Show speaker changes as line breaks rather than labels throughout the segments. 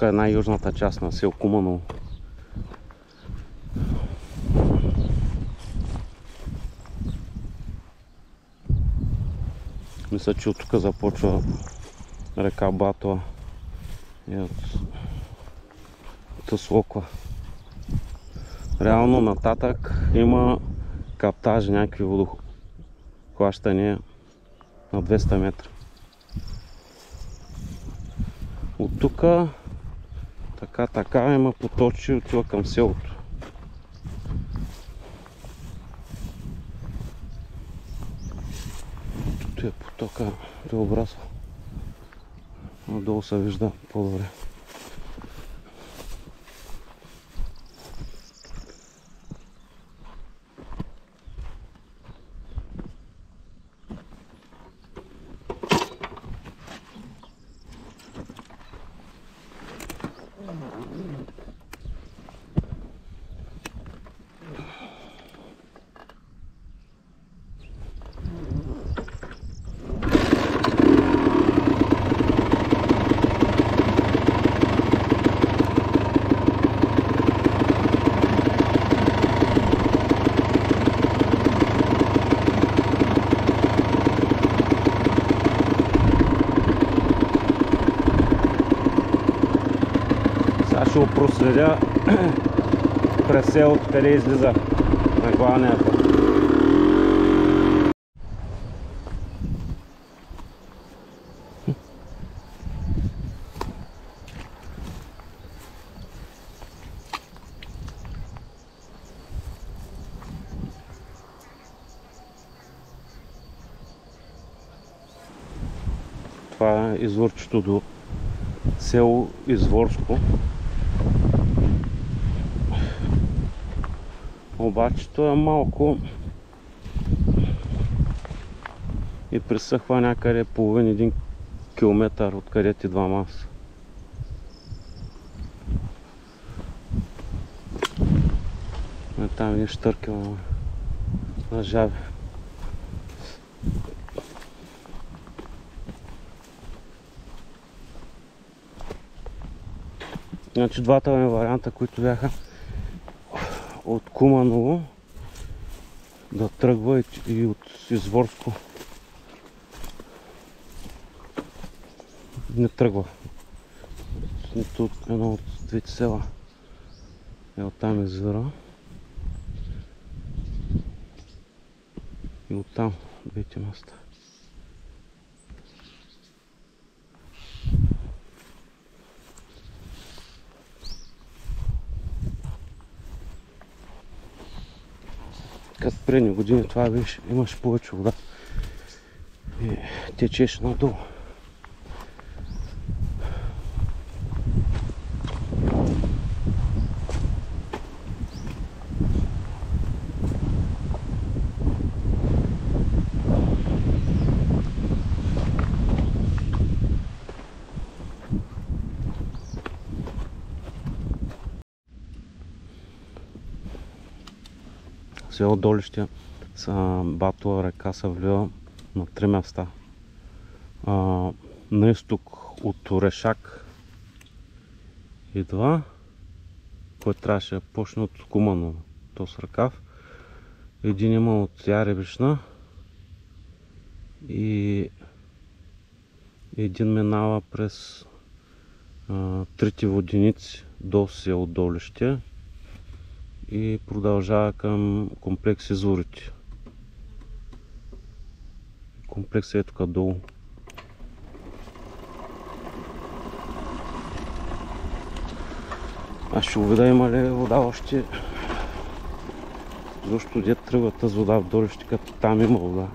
е най-южната част на село Куманово. Мисля, че от тук започва река Батова и от Слоква. Реално нататък има каптажи, някакви водохващания на 200 метра. От тук така има поточи и отива към селото. Тук е потока, той образва. Надолу се вижда по-добре. Ще го проследя през селото, къде излиза на главния път. Това е изворчето до село Изворско. Обаче то е малко и пресъхва някъде половин-1 километър откъдето идвам аз. Там един щъркел на жаби. Значи двата ми варианта, които бяха от Куманово да тръгва и от Изворско не тръгва. Нито едно от двете села е оттам извира и оттам двете места. Като предни години това беше, имаше повече вода и течеше надолу. Село Долище са Батова река се влива на 3 места. На изток от Орешак идва, който трябваше да почне от Куманово, то с Ръкав. Един има от Яребична и един минава през Трите воденици до село Долище и продължава към комплекс Изворите. Комплексът е тук долу. Аз ще увида има ли вода още. Защо дет тръгва тази вода в Долище, като там има вода.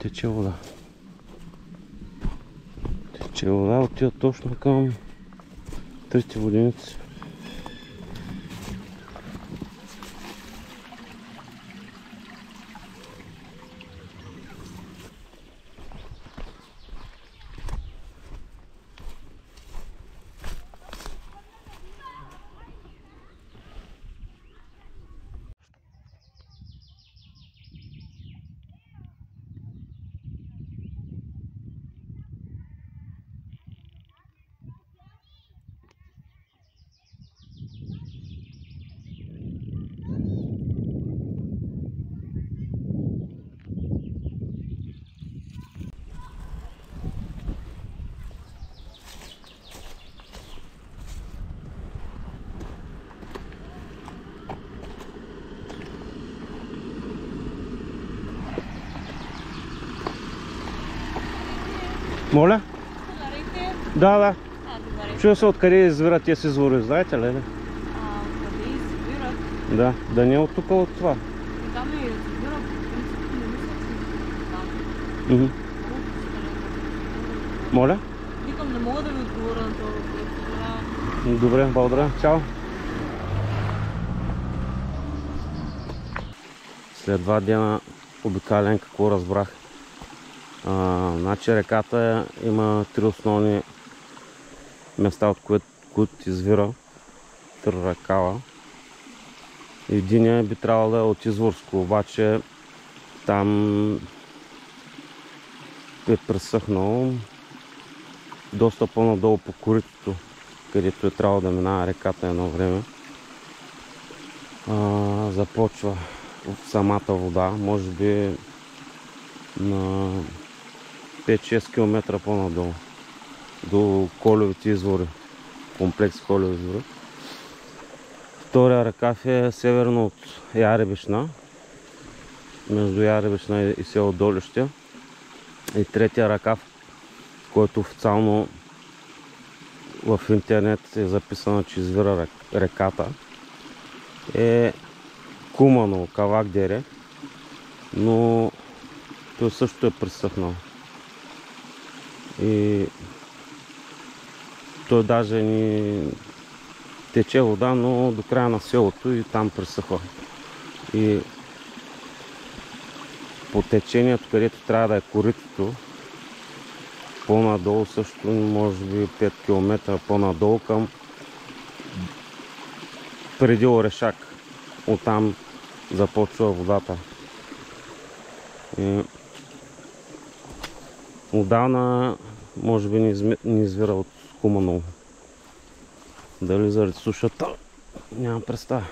тече вода. Тече вода, отива точно към трите воденици. Моля? Да. Чуя се откъде извират тези извори, знаете ли?
Къде извират?
Да, да не е от тук, от това.
Там е извира, по принцип не мисля, че там.
Моля?
Викам, не мога да ви отговоря на това въпрос.
Добре, благодаря. Чао. След 2 дена обикален, какво разбрах. Значи реката има 3 основни места, от които извира Тракала. Единия би трябвало да е от Изворско, обаче там е пресъхнал доста по-надолу по коритото, където е трябвало да минава реката едно време. Започва самата вода, може би на 5-6 км по-надолу до Колевите извори, комплекс Колеви извори. Втория ръкав е северно от Яребишна, между Яребишна и село Долище. И третия ръкав, който официално в интернет е записано, че извира реката, е Куманово, Кавакдере, но той също е пресъхнал. И той даже ни тече вода, но до края на селото и там пресъхва. И по течението, където трябва да е коритото, по-надолу също, може би 5 км по-надолу към преди Орешак. Оттам започва водата. И отдавна може би не извира от Куманово. Дали заради сушата, нямам представа.